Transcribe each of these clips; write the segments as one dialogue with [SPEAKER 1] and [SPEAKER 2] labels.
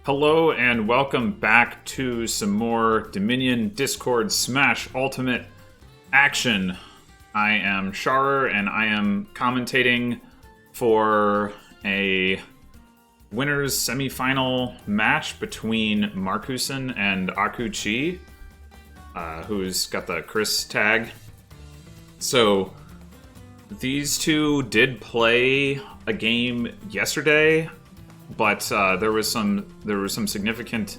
[SPEAKER 1] Hello and welcome back to some more Dominion Discord Smash Ultimate action. I am Sharur and I am commentating for a winners semifinal match between Markusin and Akuchi, who's got the Chris tag. So these two did play a game yesterday, but there was some significant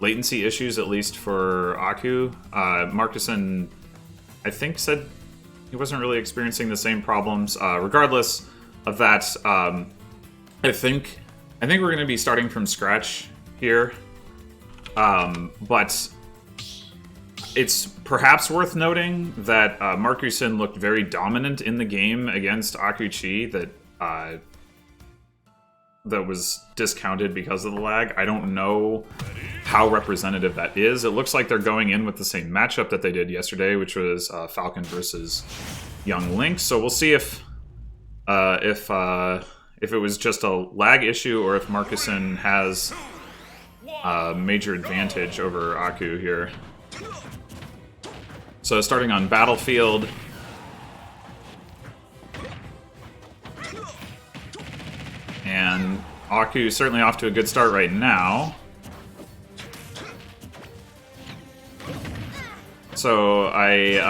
[SPEAKER 1] latency issues, at least for Aku. Markusin, I think, said he wasn't really experiencing the same problems. Regardless of that, I think we're going to be starting from scratch here. But it's perhaps worth noting that Markusin looked very dominant in the game against Akuchi that was discounted because of the lag. I don't know how representative that is. It looks like they're going in with the same matchup that they did yesterday, which was Falcon versus Young Link. So we'll see if it was just a lag issue or if Markusin has a major advantage over Aku here. So starting on Battlefield. And Aku certainly off to a good start right now. So I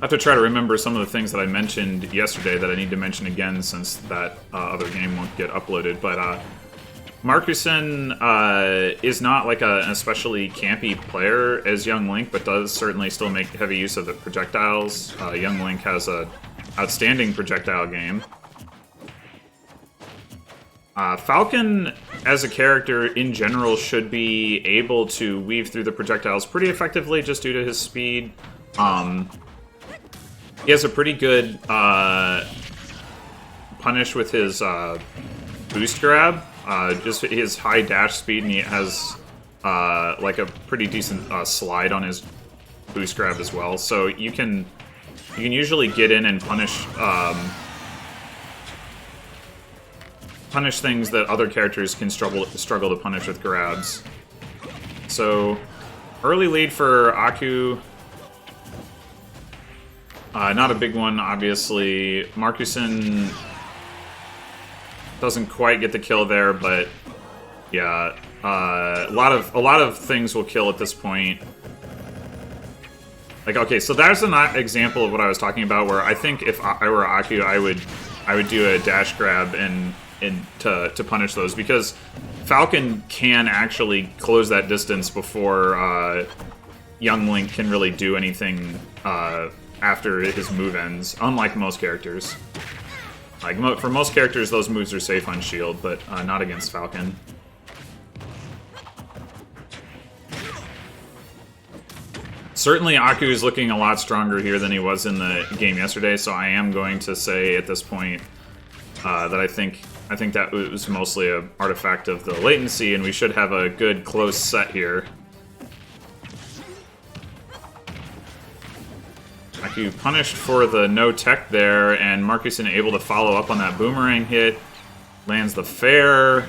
[SPEAKER 1] have to try to remember some of the things that I mentioned yesterday that I need to mention again since that other game won't get uploaded. But Markusin is not like an especially campy player as Young Link, but does certainly still make heavy use of the projectiles. Young Link has an outstanding projectile game. Falcon, as a character, in general, should be able to weave through the projectiles pretty effectively just due to his speed. He has a pretty good punish with his boost grab. Just his high dash speed, and he has like a pretty decent slide on his boost grab as well. So you can usually get in and punish things that other characters can struggle to punish with grabs. So early lead for Aku. Not a big one, obviously. Markusin doesn't quite get the kill there, but yeah, a lot of things will kill at this point. Like, okay, so there's an example of what I was talking about, where I think if I were Aku, I would do a dash grab and to punish those, because Falcon can actually close that distance before Young Link can really do anything after his move ends, unlike most characters. Like, for most characters, those moves are safe on shield, but not against Falcon. Certainly, Aku is looking a lot stronger here than he was in the game yesterday, so I am going to say at this point that I think that was mostly an artifact of the latency, and we should have a good close set here. Aku punished for the no tech there, and Markusin able to follow up on that boomerang hit. Lands the fair.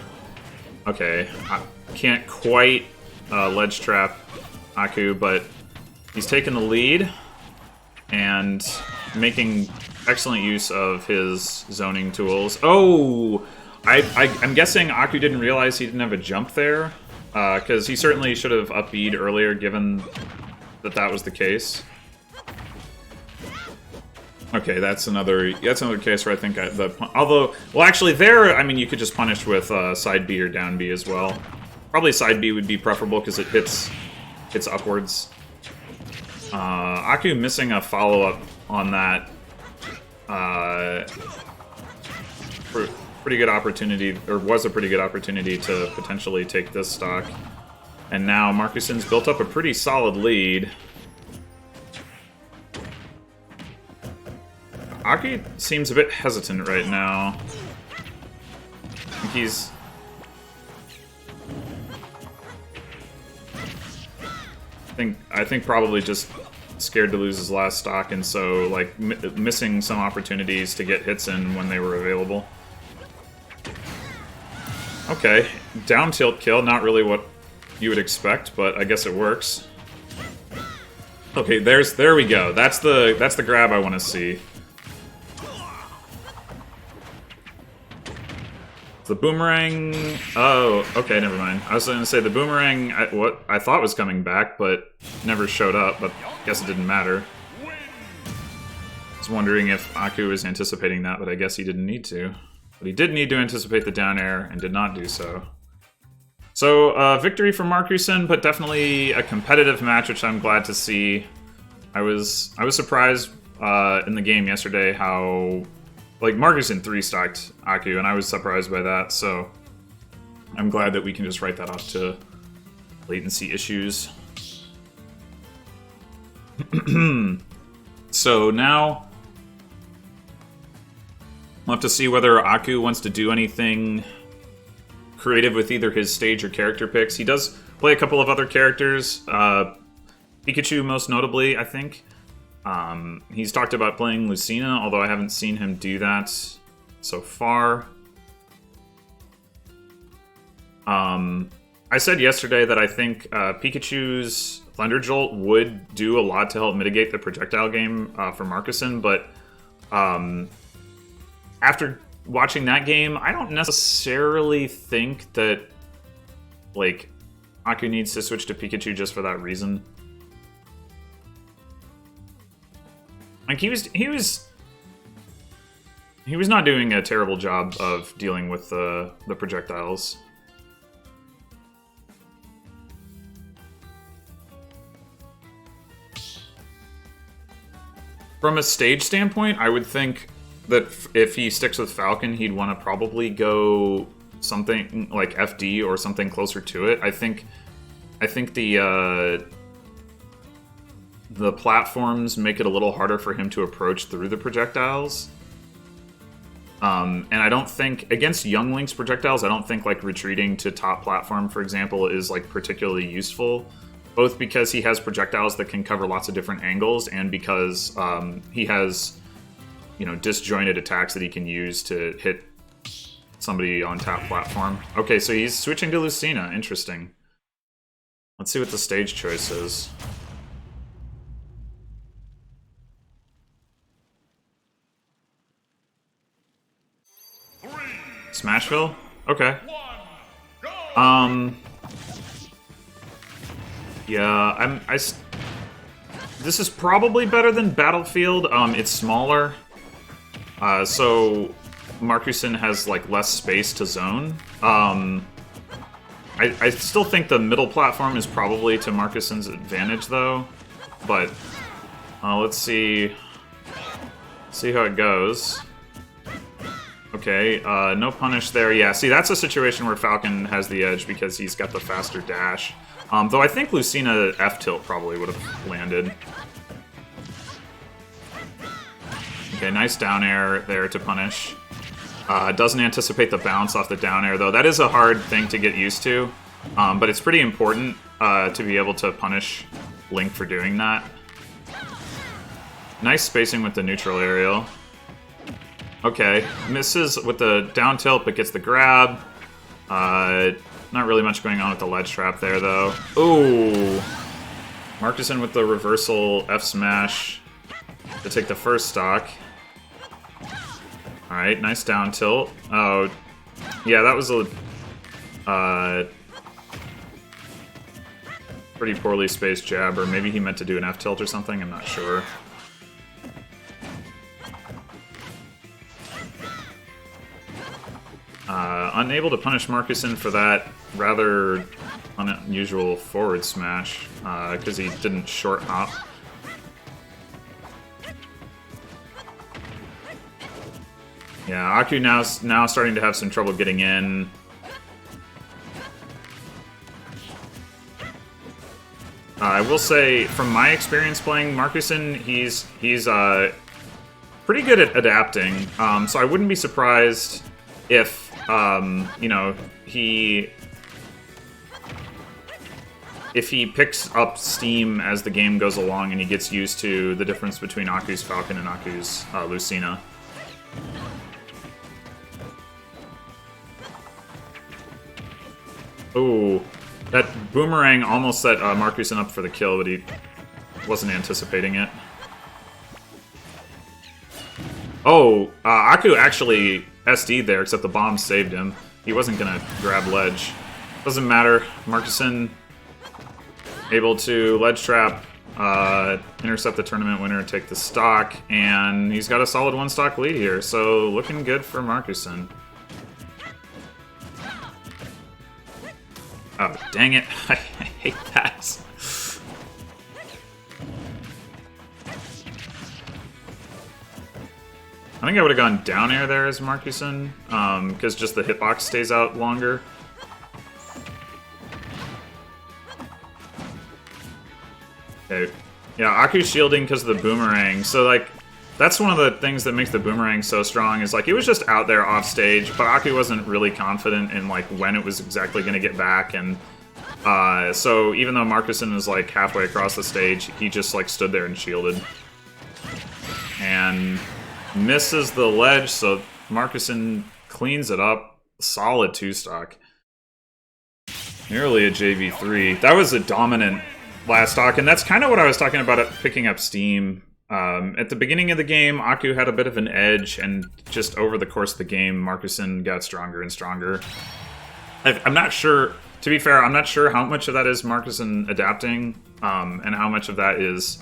[SPEAKER 1] Okay, I can't quite ledge trap Aku, but he's taken the lead and making excellent use of his zoning tools. Oh! I'm guessing Aku didn't realize he didn't have a jump there, because he certainly should have up B'd earlier, given that was the case. Okay, that's another case where I think although, well, actually there, I mean, you could just punish with side B or down B as well. Probably side B would be preferable because it hits upwards. Aku missing a follow-up on that. Pretty good opportunity, or was a pretty good opportunity to potentially take this stock. And now Markusin's built up a pretty solid lead. Aku seems a bit hesitant right now. I think probably just scared to lose his last stock, and so like missing some opportunities to get hits in when they were available. Okay, down tilt kill, not really what you would expect, but I guess it works. Okay, there we go. That's the grab I want to see. The boomerang. Oh, okay, never mind. I was going to say the boomerang. What I thought was coming back, but never showed up. But I guess it didn't matter. I was wondering if Aku was anticipating that, but I guess he didn't need to. But he did need to anticipate the down air and did not do so. So victory for markusin, but definitely a competitive match, which I'm glad to see. I was surprised in the game yesterday how. Like, markusin 3-stocked Aku, and I was surprised by that, so I'm glad that we can just write that off to latency issues. So now, we'll have to see whether Aku wants to do anything creative with either his stage or character picks. He does play a couple of other characters, Pikachu most notably, I think. He's talked about playing Lucina, although I haven't seen him do that so far. I said yesterday that I think Pikachu's Thunder Jolt would do a lot to help mitigate the projectile game for markusin, but after watching that game, I don't necessarily think that like Aku needs to switch to Pikachu just for that reason. Like he was not doing a terrible job of dealing with the projectiles. From a stage standpoint, I would think that if he sticks with Falcon, he'd want to probably go something like FD or something closer to it. I think the platforms make it a little harder for him to approach through the projectiles. And I don't think, against Young Link's projectiles, I don't think like retreating to top platform, for example, is like particularly useful. Both because he has projectiles that can cover lots of different angles, and because he has, disjointed attacks that he can use to hit somebody on top platform. Okay, so he's switching to Lucina. Interesting. Let's see what the stage choice is. Smashville? Okay. Yeah, this is probably better than Battlefield. It's smaller. So markusin has like less space to zone. I still think the middle platform is probably to markusin's advantage though. But let's see how it goes. Okay, no punish there. Yeah, see, that's a situation where Falcon has the edge because he's got the faster dash. Though I think Lucina F-tilt probably would have landed. Okay, nice down air there to punish. Doesn't anticipate the bounce off the down air, though. That is a hard thing to get used to, but it's pretty important to be able to punish Link for doing that. Nice spacing with the neutral aerial. Okay, misses with the down tilt, but gets the grab. Not really much going on with the ledge trap there, though. Ooh! markusin with the reversal F smash to take the first stock. Alright, nice down tilt. Oh, yeah, that was a pretty poorly spaced jab, or maybe he meant to do an F tilt or something, I'm not sure. Unable to punish markusin for that rather unusual forward smash, because he didn't short hop. Yeah, Aku now starting to have some trouble getting in. I will say, from my experience playing markusin, he's pretty good at adapting. So I wouldn't be surprised if if he picks up steam as the game goes along and he gets used to the difference between Aku's Falcon and Aku's Lucina. Ooh, that boomerang almost set markusin up for the kill, but he wasn't anticipating it. Oh, Aku actually SD'd there, except the bomb saved him. He wasn't gonna grab ledge. Doesn't matter. markusin able to ledge trap, intercept the tournament winner, take the stock, and he's got a solid 1-stock lead here, so looking good for markusin. Oh, dang it. I hate that. I think I would have gone down air there as markusin, because just the hitbox stays out longer. Okay. Yeah, Aku's shielding because of the boomerang. So, like, that's one of the things that makes the boomerang so strong, is, like, he was just out there off stage, but Aku wasn't really confident in, like, when it was exactly going to get back, and so even though markusin was, like, halfway across the stage, he just, like, stood there and shielded. And misses the ledge, so markusin cleans it up. Solid 2-stock. Nearly a JV3. That was a dominant last stock, and that's kind of what I was talking about at picking up steam. At the beginning of the game, Aku had a bit of an edge, and just over the course of the game, markusin got stronger and stronger. I'm not sure, to be fair, I'm not sure how much of that is markusin adapting, and how much of that is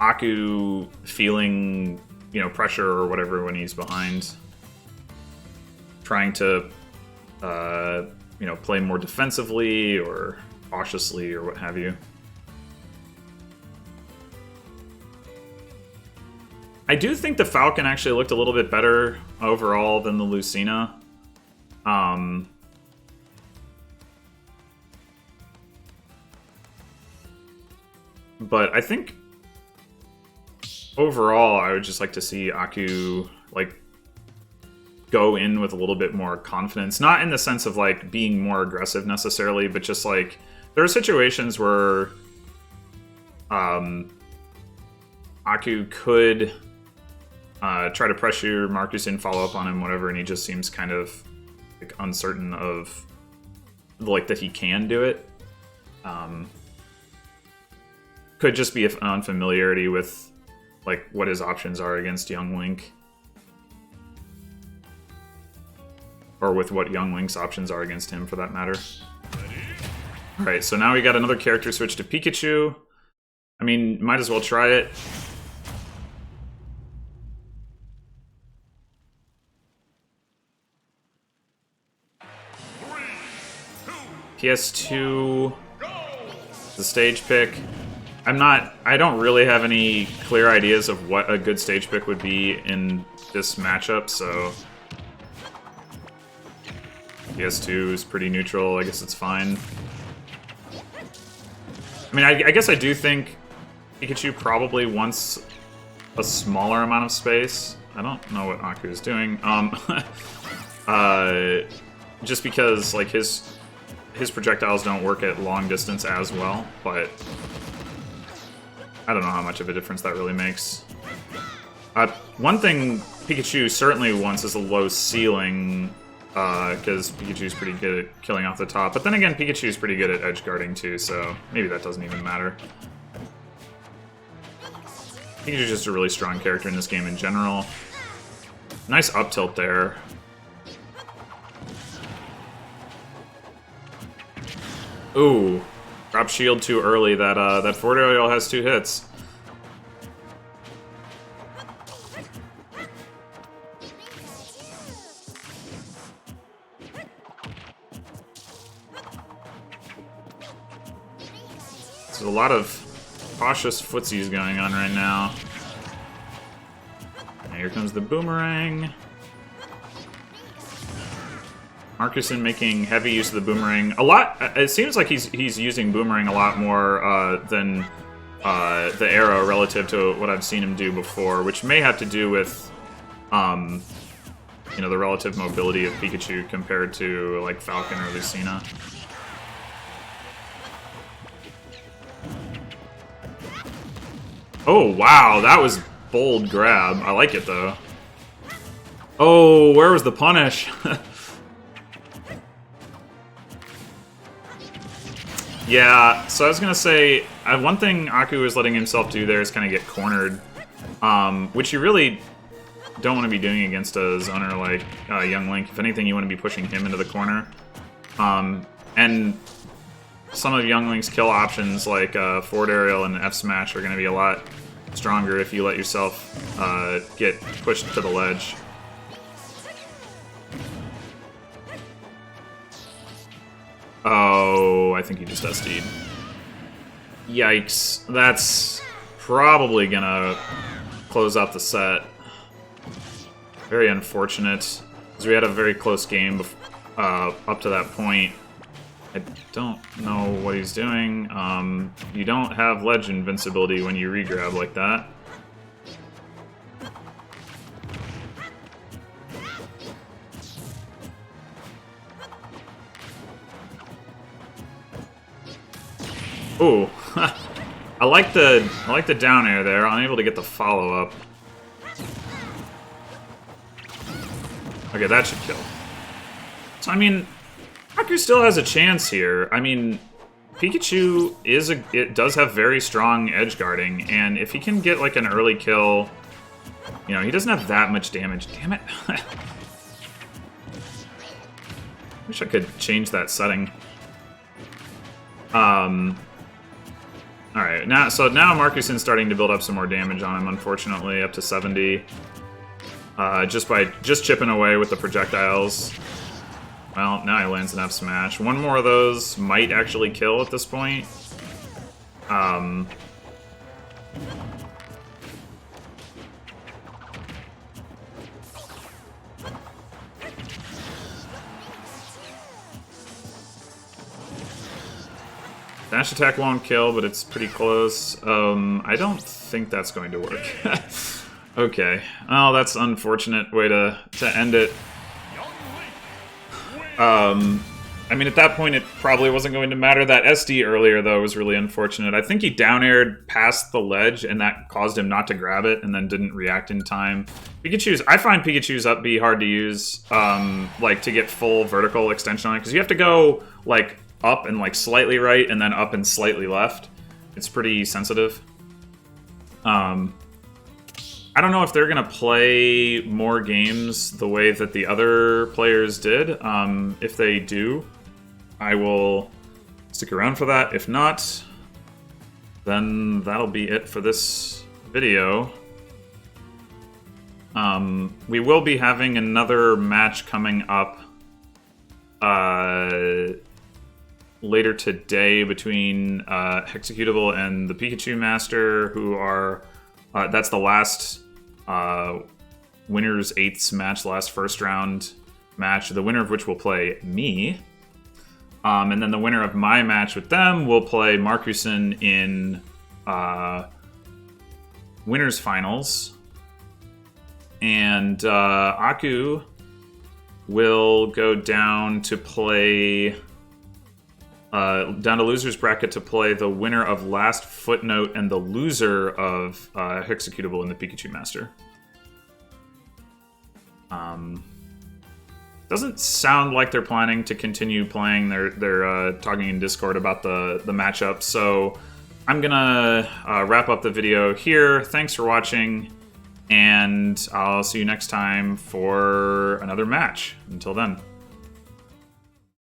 [SPEAKER 1] Aku feeling, you know, pressure or whatever when he's behind. Trying to, you know, play more defensively or cautiously or what have you. I do think the Falcon actually looked a little bit better overall than the LUCINA. But I think overall, I would just like to see Aku, like, go in with a little bit more confidence. Not in the sense of, like, being more aggressive necessarily, but just, like, there are situations where Aku could try to pressure markusin, follow up on him, whatever, and he just seems kind of, like, uncertain of, like, that he can do it. Could just be an unfamiliarity with, like, what his options are against Young Link. Or with what Young Link's options are against him, for that matter. Alright, so now we got another character switch to Pikachu. I mean, might as well try it. PS2, the stage pick. I don't really have any clear ideas of what a good stage pick would be in this matchup, so PS2 is pretty neutral. I guess it's fine. I mean, I guess I do think Pikachu probably wants a smaller amount of space. I don't know what Aku is doing. Just because, like, his projectiles don't work at long distance as well, but I don't know how much of a difference that really makes. One thing Pikachu certainly wants is a low ceiling, because Pikachu's pretty good at killing off the top. But then again, Pikachu's pretty good at edge guarding too, so maybe that doesn't even matter. Pikachu's just a really strong character in this game in general. Nice up tilt there. Ooh, drop shield too early. That forward aerial has 2 hits. There's a lot of cautious footsies going on right now. And here comes the boomerang. markusin making heavy use of the boomerang. A lot. It seems like he's using boomerang a lot more than the arrow relative to what I've seen him do before, which may have to do with, you know, the relative mobility of Pikachu compared to like Falcon or Lucina. Oh wow, that was bold grab. I like it though. Oh, where was the punish? Yeah, so I was gonna say, one thing Aku is letting himself do there is kind of get cornered, which you really don't want to be doing against a zoner like Young Link. If anything, you want to be pushing him into the corner. And some of Young Link's kill options, like forward aerial and F smash, are going to be a lot stronger if you let yourself get pushed to the ledge. Oh, I think he just SD'd. Yikes. That's probably going to close out the set. Very unfortunate, because we had a very close game up to that point. I don't know what he's doing. You don't have ledge invincibility when you regrab like that. Ooh, I like the down air there. Unable to get the follow up. Okay, that should kill. So I mean, Aku still has a chance here. I mean, Pikachu it does have very strong edge guarding, and if he can get like an early kill, you know, he doesn't have that much damage. Damn it! Wish I could change that setting. All right, now markusin's starting to build up some more damage on him. Unfortunately, up to 70. Just chipping away with the projectiles. Well, now he lands an F smash. One more of those might actually kill at this point. Dash attack won't kill, but it's pretty close. I don't think that's going to work. Okay. Oh, that's an unfortunate way to end it. I mean, at that point, it probably wasn't going to matter. That SD earlier, though, was really unfortunate. I think he down-aired past the ledge, and that caused him not to grab it, and then didn't react in time. I find Pikachu's up B hard to use, like, to get full vertical extension on it, because you have to go, like, up and, like, slightly right, and then up and slightly left. It's pretty sensitive. I don't know if they're going to play more games the way that the other players did. If they do, I will stick around for that. If not, then that'll be it for this video. We will be having another match coming up later today between Hexecutable and the Pikachu Master, who are... that's the last winner's eighths match, last first round match, the winner of which will play me. And then the winner of my match with them will play Markusin in winners finals. And Aku will go down to play... down to loser's bracket to play the winner of Last Footnote and the loser of Hexecutable and the Pikachu Master. Doesn't sound like they're planning to continue playing. They're talking in Discord about the matchup. So I'm gonna wrap up the video here. Thanks for watching, and I'll see you next time for another match. Until then.